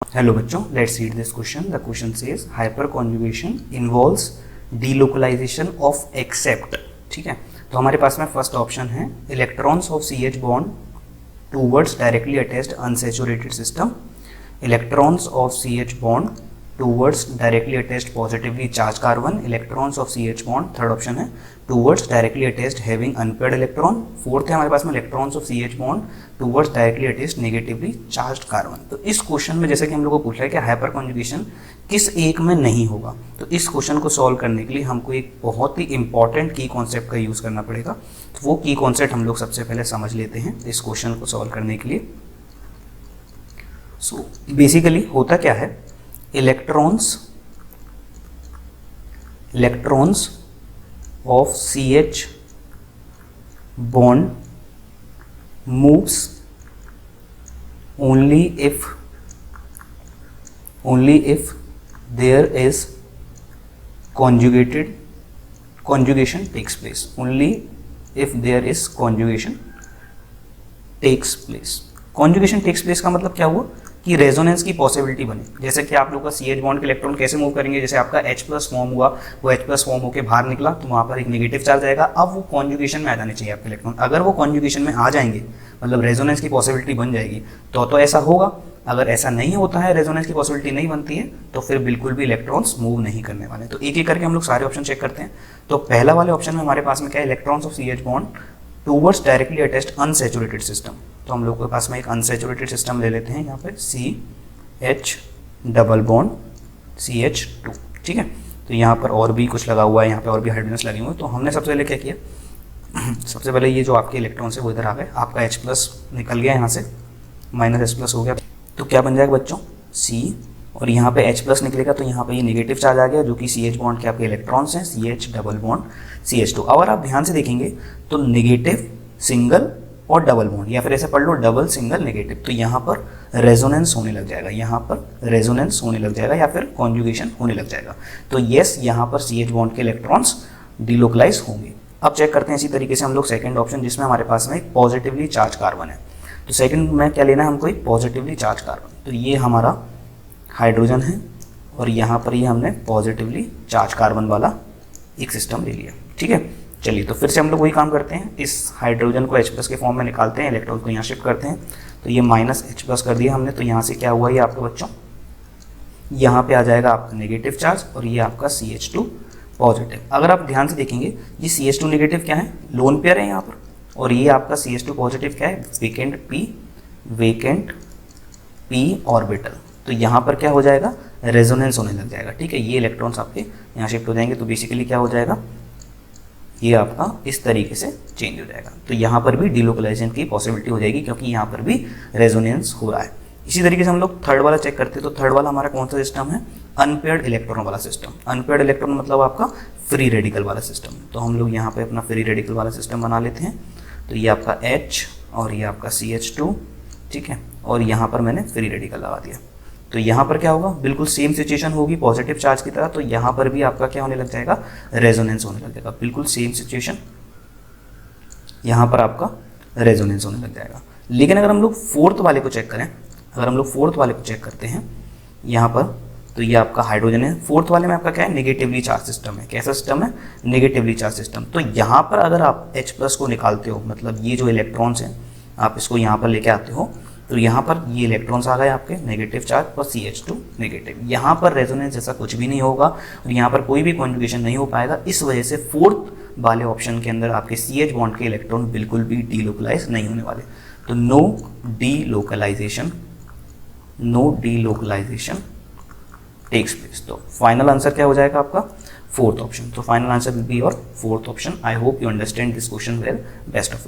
Hello बच्चों, let's read this question. The question says hyper conjugation involves delocalisation of except. ठीक है, तो हमारे पास में फर्स्ट ऑप्शन है electrons of CH bond towards directly attached unsaturated system, electrons of CH bond towards directly attached positively charge carbon, electrons of CH bond third option है towards directly attached having unpaired electron, fourth है हमारे पास में electrons of CH bond towards directly attached negatively charged carbon. तो इस question में जैसे कि हम लोग को पूछा है कि हाइपर कॉन्जुगेशन किस एक में नहीं होगा, तो इस क्वेश्चन को सॉल्व करने के लिए हमको एक बहुत ही इंपॉर्टेंट की कॉन्सेप्ट का यूज़ करना पड़ेगा. तो वो की कॉन्सेप्ट हम लोग सबसे पहले समझ लेते हैं इस क्वेश्चन को सॉल्व करने के लिए. सो बेसिकली होता क्या है, electrons of CH bond moves only if there is conjugation takes place. Only if there is conjugation takes place. Conjugation takes place का मतलब क्या हुआ कि रेजोनेंस की पॉसिबिलिटी बने. जैसे कि आप लोग का CH बॉन्ड के इलेक्ट्रॉन कैसे मूव करेंगे, जैसे आपका H+ फॉर्म हुआ, वो H+ फॉर्म होकर बाहर निकला तो वहाँ पर एक नेगेटिव चार्ज आएगा. अब वो कॉन्जुगेशन में आ जाने चाहिए आपके इलेक्ट्रॉन. अगर वो कॉन्जुगेशन में आ जाएंगे मतलब रेजोनेंस की पॉसिबिलिटी बन जाएगी तो ऐसा होगा. अगर ऐसा नहीं होता है, रेजोनेंस की पॉसिबिलिटी नहीं बनती है, तो फिर बिल्कुल भी इलेक्ट्रॉन्स मूव नहीं करने वाले. तो एक एक करके हम लोग सारे ऑप्शन चेक करते हैं. तो पहला वाले ऑप्शन में हमारे पास में क्या है, electrons of CH bond towards directly attached unsaturated system. तो हम लोग के पास में एक अनसैचुरेटेड सिस्टम ले लेते हैं. यहाँ पे CH डबल बॉन्ड CH2. ठीक है, तो यहाँ पर और भी कुछ लगा हुआ है, यहाँ पे और भी हाइड्रोजन्स लगे हुए हैं. तो हमने सबसे पहले क्या किया, सबसे पहले ये जो आपके इलेक्ट्रॉन है वो इधर आ गए. आपका H+ निकल गया यहाँ से, -H+ हो गया. तो क्या बन जाएगा बच्चों, C, और यहाँ पे H+ निकलेगा तो यहाँ पे ये नेगेटिव चार्ज आ गया जो कि CH बॉन्ड के आपके इलेक्ट्रॉन्स हैं, CH डबल बॉन्ड CH2. अगर आप ध्यान से देखेंगे तो नेगेटिव सिंगल और डबल बॉन्ड, या फिर ऐसे पढ़ लो डबल सिंगल नेगेटिव, तो यहाँ पर रेजोनेंस होने लग जाएगा, यहाँ पर रेजोनेंस होने लग जाएगा या फिर कॉन्जुगेशन होने लग जाएगा. तो येस, यहाँ पर CH बॉन्ड के इलेक्ट्रॉन्स डिलोकलाइज होंगे. अब चेक करते हैं इसी तरीके से हम लोग सेकंड ऑप्शन, जिसमें हमारे पास में एक पॉजिटिवली चार्ज कार्बन है. तो सेकंड में क्या लेना है हमको, एक पॉजिटिवली चार्ज कार्बन. तो ये हमारा हाइड्रोजन है और यहाँ पर ये हमने पॉजिटिवली चार्ज कार्बन वाला एक सिस्टम ले लिया. ठीक है, चलिए तो फिर से हम लोग वही काम करते हैं, इस हाइड्रोजन को H+ के फॉर्म में निकालते हैं, इलेक्ट्रॉन को यहाँ शिफ्ट करते हैं. तो ये -H+ कर दिया हमने, तो यहाँ से क्या हुआ, ये आपके बच्चों यहाँ पे आ जाएगा आपका नेगेटिव चार्ज और ये आपका CH2 पॉजिटिव. अगर आप ध्यान से देखेंगे ये CH2 नेगेटिव क्या है, लोन पेयर है यहाँ पर, और ये आपका CH2 पॉजिटिव क्या है, वेकेंट p ऑर्बिटल. तो यहाँ पर क्या हो जाएगा, रेजोनेंस होने लग जाएगा. ठीक है, ये इलेक्ट्रॉन्स आपके यहाँ शिफ्ट हो जाएंगे. तो बेसिकली क्या हो जाएगा, ये आपका इस तरीके से चेंज हो जाएगा. तो यहाँ पर भी डिलोकलाइजेशन की पॉसिबिलिटी हो जाएगी क्योंकि यहाँ पर भी रेजोनेंस हो रहा है. इसी तरीके से हम लोग थर्ड वाला चेक करते हैं. तो थर्ड वाला हमारा कौन सा सिस्टम है, अनपेयर्ड इलेक्ट्रॉन वाला सिस्टम. अनपेयर्ड इलेक्ट्रॉन मतलब आपका फ्री रेडिकल वाला सिस्टम. तो हम लोग यहाँ पे अपना फ्री रेडिकल वाला सिस्टम बना लेते हैं. तो ये आपका H और ये आपका CH2. ठीक है, और यहाँ पर मैंने फ्री रेडिकल लगा दिया. तो यहाँ पर क्या होगा, बिल्कुल सेम सिचुएशन होगी पॉजिटिव चार्ज की तरह. तो यहाँ पर भी आपका क्या होने लग जाएगा, रेजोनेंस होने लग जाएगा. बिल्कुल सेम सिचुएशन, यहाँ पर आपका रेजोनेंस होने लग जाएगा. लेकिन अगर हम लोग फोर्थ वाले को चेक करें, अगर हम लोग फोर्थ वाले को चेक करते हैं यहाँ पर, तो ये आपका हाइड्रोजन है. फोर्थ वाले में आपका क्या है, नेगेटिवली चार्ज सिस्टम है. कैसा सिस्टम है, नेगेटिवली चार्ज सिस्टम. तो यहाँ पर अगर आप H+ को निकालते हो, मतलब ये जो इलेक्ट्रॉन्स हैं आप इसको यहाँ पर लेके आते हो, तो यहाँ पर ये इलेक्ट्रॉन्स आ गए आपके नेगेटिव चार्ज और CH2 नेगेटिव. यहाँ पर रेजोनेंस जैसा कुछ भी नहीं होगा और यहाँ पर कोई भी कॉन्जुगेशन नहीं हो पाएगा. इस वजह से फोर्थ वाले ऑप्शन के अंदर आपके CH बॉन्ड के इलेक्ट्रॉन बिल्कुल भी डीलोकलाइज नहीं होने वाले. तो नो डीलोकलाइजेशन टेक्स प्लेस. तो फाइनल आंसर क्या हो जाएगा आपका, फोर्थ ऑप्शन. तो final answer will be your fourth option. I hope you understand this question well. Best of luck.